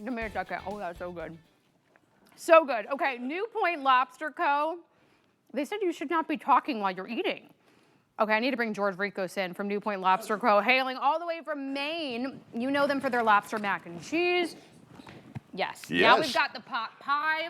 Give me a second. Oh, that's so good. So good. Okay, New Point Lobster Co. They said you should not be talking while you're eating. Okay, I need to bring George Ricos in from New Point Lobster Co. Hailing all the way from Maine. You know them for their lobster mac and cheese. Yes. Now we've got the pot pie.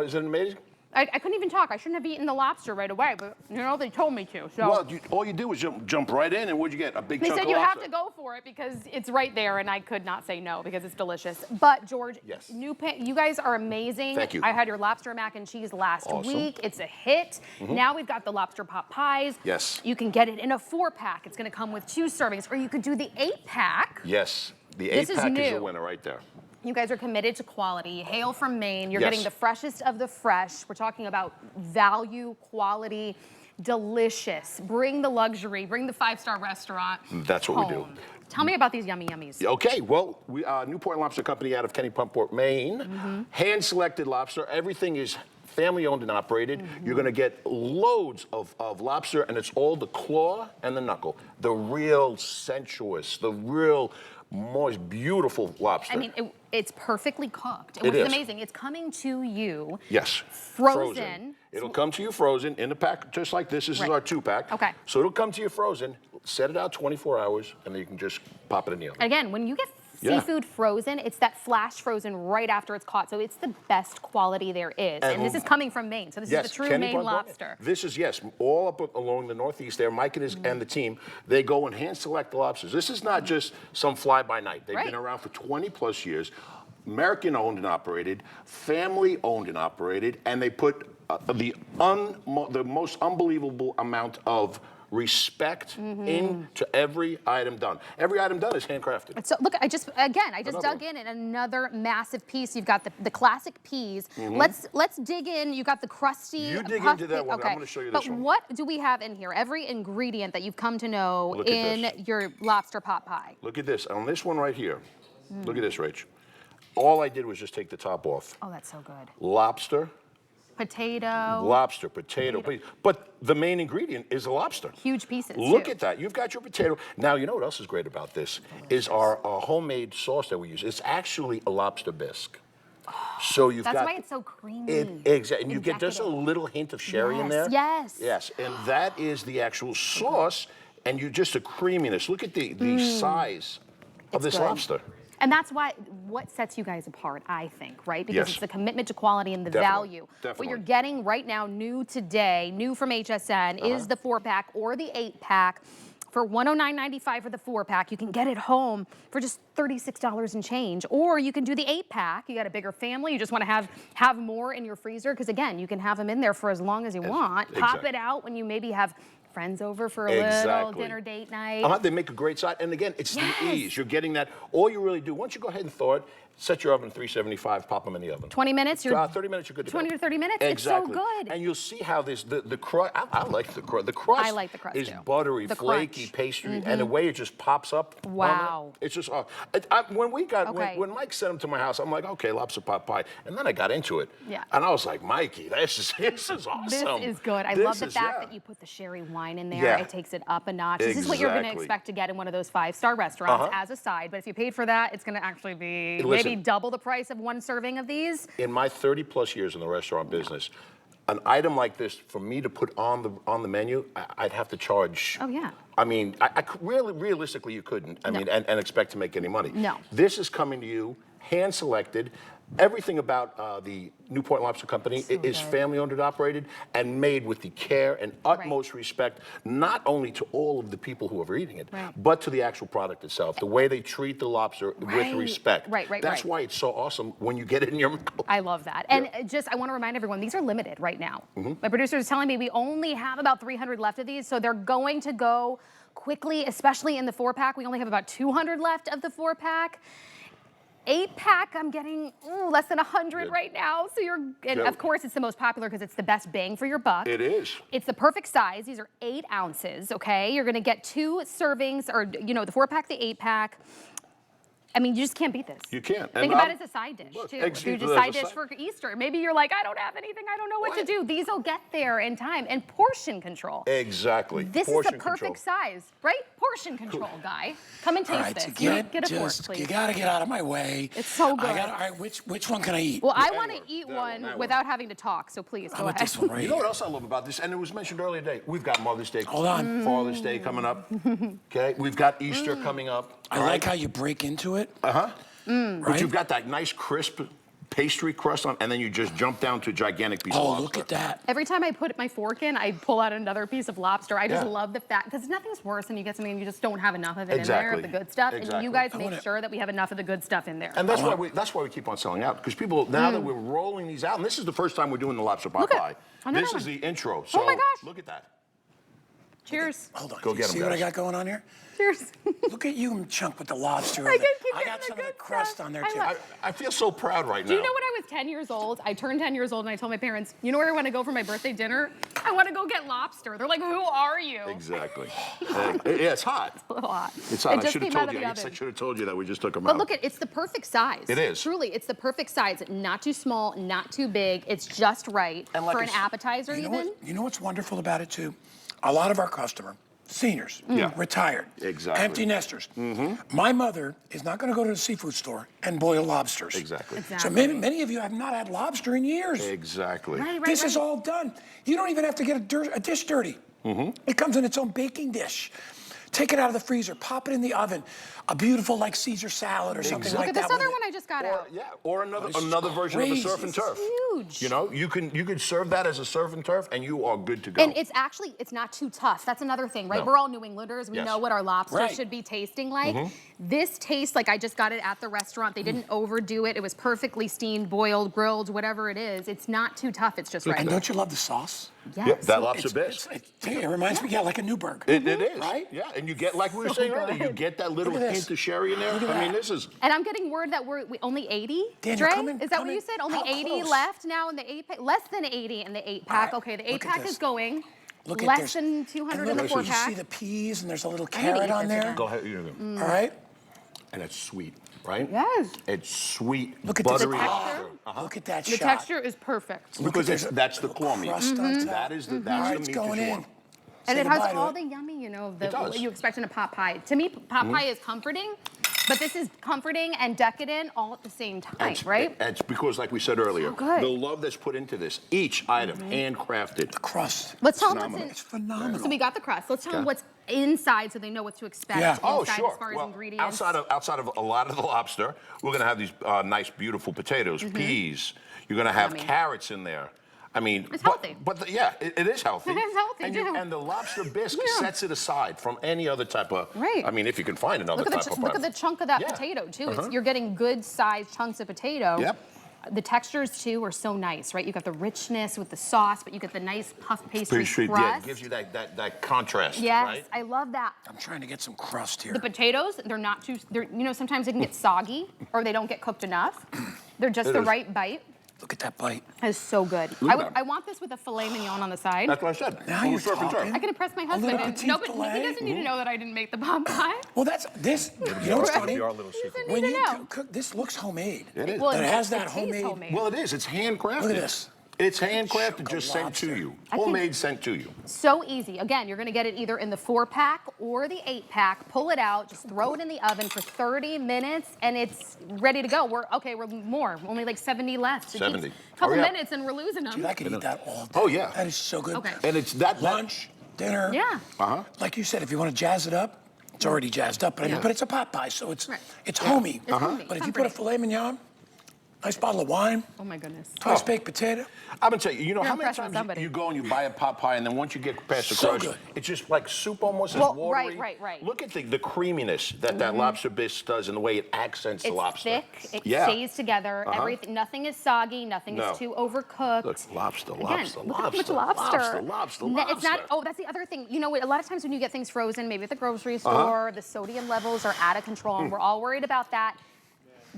Is it amazing? I couldn't even talk. I shouldn't have eaten the lobster right away, but you know, they told me to. So. Well, all you do is jump right in, and what'd you get? A big chunk of lobster? They said you have to go for it because it's right there, and I could not say no because it's delicious. But George, yes. You guys are amazing. Thank you. I had your lobster mac and cheese last week. It's a hit. Now we've got the lobster pot pies. Yes. You can get it in a 4-pack. It's going to come with 2 servings, or you could do the 8-pack. Yes, the 8-pack is the winner right there. You guys are committed to quality. Hail from Maine. You're getting the freshest of the fresh. We're talking about value, quality, delicious. Bring the luxury. Bring the 5-star restaurant. That's what we do. Tell me about these yummy yummies. Okay, well, we New Point Lobster Company out of Kenny Pumport, Maine. Hand-selected lobster. Everything is family-owned and operated. You're going to get loads of lobster, and it's all the claw and the knuckle. The real sensuous, the real moist, beautiful lobster. I mean, it's perfectly cooked. It is amazing. It's coming to you. Yes. Frozen. It'll come to you frozen in a pack, just like this. This is our 2-pack. Okay. So it'll come to you frozen. Set it out 24 hours, and then you can just pop it in the oven. Again, when you get seafood frozen, it's that flash frozen right after it's caught. So it's the best quality there is. And this is coming from Maine. So this is the true Maine lobster. This is, all up along the Northeast there. Mike and the team, they go and hand select the lobsters. This is not just some fly-by-night. They've been around for 20+ years. American owned and operated, family owned and operated, and they put the most unbelievable amount of respect into every item done. Every item done is handcrafted. So look, I just dug in another massive piece. You've got the classic peas. Let's dig in. You got the crusty. You dig into that one. I'm going to show you this one. But what do we have in here? Every ingredient that you've come to know in your lobster pot pie. Look at this. On this one right here. Look at this, Rach. All I did was just take the top off. Oh, that's so good. Lobster. Potato. Lobster, potato. But the main ingredient is the lobster. Huge pieces. Look at that. You've got your potato. Now, you know what else is great about this? Is our homemade sauce that we use. It's actually a lobster bisque. So you've got. That's why it's so creamy. Exactly. And you get just a little hint of sherry in there. Yes. Yes. And that is the actual sauce. And you just a creaminess. Look at the size of this lobster. And that's what sets you guys apart, I think, right? Because it's the commitment to quality and the value. What you're getting right now, new today, new from HSN, is the 4-pack or the 8-pack. For $109.95 for the 4-pack, you can get it home for just $36 and change. Or you can do the 8-pack. You got a bigger family. You just want to have more in your freezer. Because again, you can have them in there for as long as you want. Pop it out when you maybe have friends over for a little dinner date night. They make a great side. And again, it's the ease. You're getting that. All you really do, once you go ahead and thaw it, set your oven at 375, pop them in the oven. 20 minutes? 30 minutes, you're good to go. 20 to 30 minutes? Exactly. It's so good. And you'll see how the crust, I like the crust. The crust, I like the crust is too. buttery, flaky pastry, and the way it just pops up. Wow. It's just, when Mike sent them to my house, I'm like, okay, lobster pot pie. And then I got into it. Yeah. And I was like, Mikey, this is awesome. This is good. I love the fact that you put the sherry wine in there. It takes it up a notch. This is what you're going to expect to get in one of those 5-star restaurants as a side. But if you paid for that, it's going to actually be maybe double the price of one serving of these. In my 30+ years in the restaurant business, an item like this, for me to put on the menu, I'd have to charge. Oh, yeah. I mean, realistically, you couldn't. I mean, and expect to make any money. No. This is coming to you, hand-selected. Everything about the New Point Lobster Company is family-owned and operated and made with the care and utmost respect, not only to all of the people who are eating it, but to the actual product itself, the way they treat the lobster with respect. That's why it's so awesome when you get it in your mouth. I love that. And I want to remind everyone, these are limited right now. My producer is telling me we only have about 300 left of these, so they're going to go quickly, especially in the 4-pack. We only have about 200 left of the 4-pack. 8-pack, I'm getting less than 100 right now. So of course, it's the most popular because it's the best bang for your buck. It is. It's the perfect size. These are 8 ounces, okay? You're gonna get 2 servings, or the 4-pack, the 8-pack. I mean, you just can't beat this. You can't. Think about it as a side dish, too. If you just side dish for Easter. Maybe you're like, I don't have anything. I don't know what to do. These will get there in time. And portion control. Exactly. This is the perfect size, right? portion control guy. Come and taste this. Get a fork, please. You gotta get out of my way. It's so good. All right, which one can I eat? Well, I want to eat one without having to talk, so please go ahead. This one right You know what else I love about this? And it was mentioned earlier today. We've got Mother's Day. Hold on. Father's Day coming up. Okay. We've got Easter coming up. I like how you break into it. But Right? you've got that nice crisp pastry crust on, and then you just jump down to a gigantic piece of lobster. Oh, look at that. Every time I put my fork in, I pull out another piece of lobster. I just love the fact, because nothing's worse than you get something and you just don't have enough of it in there, of the good stuff. And you guys make sure that we have enough of the good stuff in there. And that's why we keep on selling out, because people, now that we're rolling these out, and this is the first time we're doing the lobster pot pie. This is the intro. So oh my gosh. Look at that. Cheers. Hold on. Go get 'em, See what I guys. got going on here? Cheers. Look at you, Chunk, with the lobster. I I got some of the crust on there, too. I feel so proud right now. Do you know when I was 10 years old, I turned 10 years old and I told my parents, you know where I want to go for my birthday dinner? I want to go get lobster. They're like, who are you? Exactly. Yeah, it's hot. It's a little hot. It's hot. It I just should have came out told of you. the I guess I oven. should have told you that we just took them But out. look, it's the perfect size. It is. Truly, it's the perfect size. Not too small, not too big. It's just right And like for an appetizer even. You know what's wonderful about it, too? A lot of our customer, seniors, retired, Exactly. empty nesters. My mother is not going to go to the seafood store and boil lobsters. Exactly. So many of you have not had lobster in years. Exactly. This is all done. You don't even have to get a dish dirty. It comes in its own baking dish. Take it out of the freezer, pop it in the oven. A beautiful like Caesar salad or something like Look that. at this other one I just got out. Or another version of a surf and turf. Huge. You know, you can serve that as a surf and turf, and you are good to go. And it's not too tough. That's another thing, right? No. We're all New Englanders. We know what our lobster should be tasting like. This tastes like I just got it at the restaurant. They didn't overdo it. It was perfectly steamed, boiled, grilled, whatever it is. It's not too tough. It's just right. And don't you love the sauce? Yes. Yep, that lobster bisque. It reminds me, like a Newburg. It is, right? Yeah, and you get, like we were saying earlier, you get that little hint of sherry in there. I mean, this is. And I'm getting word that we only 80. Daniel, Dre? Is that what you said? Only 80 left now in the 8-pack? Less than 80 in the 8-pack. Right. Okay, the 8-pack is going. Look at Less than 200 in the 4-pack. You see the peas and there's a little carrot on there. Go ahead. All right. And it's sweet, right? Yes. It's sweet, Look at buttery the lobster. Look at that The shot. texture is perfect. Because that's the claw meat. Crust on top. That is the meat It's that going you in. want. And Say it has goodbye to all it. the yummy, It does. what you expect in a pot pie. To me, pot pie is comforting, but this is comforting and decadent all at the same time, right? It's because, like we said earlier, good. the love that's put into this, each item handcrafted. The crust. Let's tell them what's in. It's phenomenal. So we got the crust. Let's tell them what's inside so they know what to expect Yeah. inside Oh, sure. as far as Well, ingredients. outside of a lot of the lobster, we're going to have these nice, beautiful potatoes, peas. You're going to have Yummy. carrots in there. I mean, It's healthy. Yeah, it is healthy. It is healthy, too. And the lobster bisque sets it aside from any other type of. Right. I mean, if you can find another Look type of. at the chunk of that Yeah. potato too. You're getting good sized chunks of potato. Yep. The textures too are so nice, right? You got the richness with the sauce, but you get the nice puff pastry crust. Yeah, it gives you that contrast. Yes, Right? I love that. I'm trying to get some crust here. The potatoes, they're not too. Sometimes they can get soggy or they don't get cooked enough. They're just the right bite. Look at that bite. It's so good. I want this with a filet mignon on the side. That's what I said. Now you're Surf and turf. talking. I could impress my husband. little And petite no, but filet. he doesn't need to know that I didn't make the pot pie. Well, that's this. You know what's funny? He doesn't When need to you know. cook, this looks homemade. It is. Well, But it has that tastes homemade. Well, it is. It's handcrafted. Look at this. It's handcrafted, Chunk just of sent lobster. to you. Homemade, sent to you. So easy. Again, you're going to get it either in the 4-pack or the 8-pack. Pull it out, just throw it in the oven for 30 minutes, and it's ready to go. We're more. Only like 70 left. 70. A couple Hurry up. minutes and we're losing them. Dude, I could eat that all day. Oh, yeah. That is so good. Okay. And it's that Lunch, dinner. Yeah. Like you said, if you want to jazz it up, it's already jazzed up. But it's a pot pie, so it's homey. It's homey, But if you put a filet mignon, nice bottle of wine, Oh my goodness. twice baked potato. I'm gonna tell you, You're how many impressed with times somebody. you go and you buy a pot pie, and then once you get past the So crust, good. it's just like soup almost. Well, it's watery. right. Look at the creaminess that lobster bisque does, and the way it accents the It's lobster. thick. It stays together. Everything. Nothing is soggy. Nothing No. is too overcooked. Look, lobster, Again, lobster, look how much lobster, lobster. lobster. It's not. Oh, that's the other thing. You know, a lot of times when you get things frozen, maybe at the grocery store, the sodium levels are out of control, and we're all worried about that.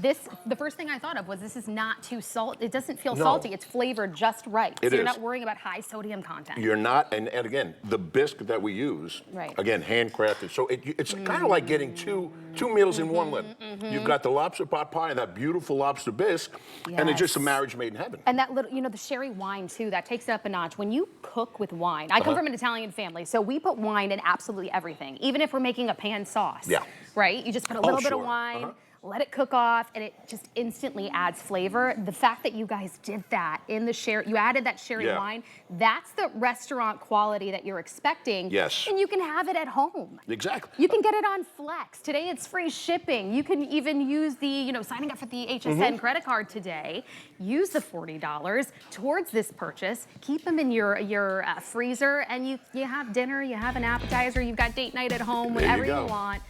the first thing I thought of was this is not too salty. It doesn't feel salty. It's flavored just right. So you're not worrying about high sodium content. You're not, and again, the bisque that we use, again, handcrafted. So it's kind of like getting two meals in one little. You've got the lobster pot pie and that beautiful lobster bisque, and it's just a marriage made in heaven. And that little, the sherry wine too, that takes it up a notch. When you cook with wine, I come from an Italian family, so we put wine in absolutely everything, even if we're making a pan sauce. Yeah. Right? You just put a little bit of wine. Let it cook off, and it just instantly adds flavor. The fact that you guys did that in the sherry, you added that sherry wine, that's the restaurant quality that you're expecting. Yes. And you can have it at home. Exactly. You can get it on Flex. Today it's free shipping. You can even use the, signing up for the HSN credit card today. Use the $40 towards this purchase. Keep them in your freezer, and you have dinner, you have an appetizer, you've got date night at home, whatever you want.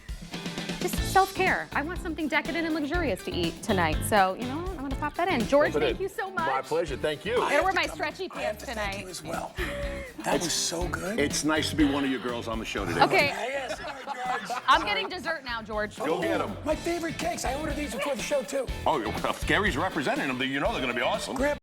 Just self-care. I want something decadent and luxurious to eat tonight. So, you know what? I'm going to pop that in. George, thank you so much. My pleasure. Thank you. I'm going to wear my stretchy pants tonight. Thank you as well. That was so good. It's nice to be one of your girls on the show today. Okay. Yes, I'm getting dessert now, George. Go get them. My favorite cakes. I ordered these before the show, too. Oh, if Gary's representing them, you know they're going to be awesome.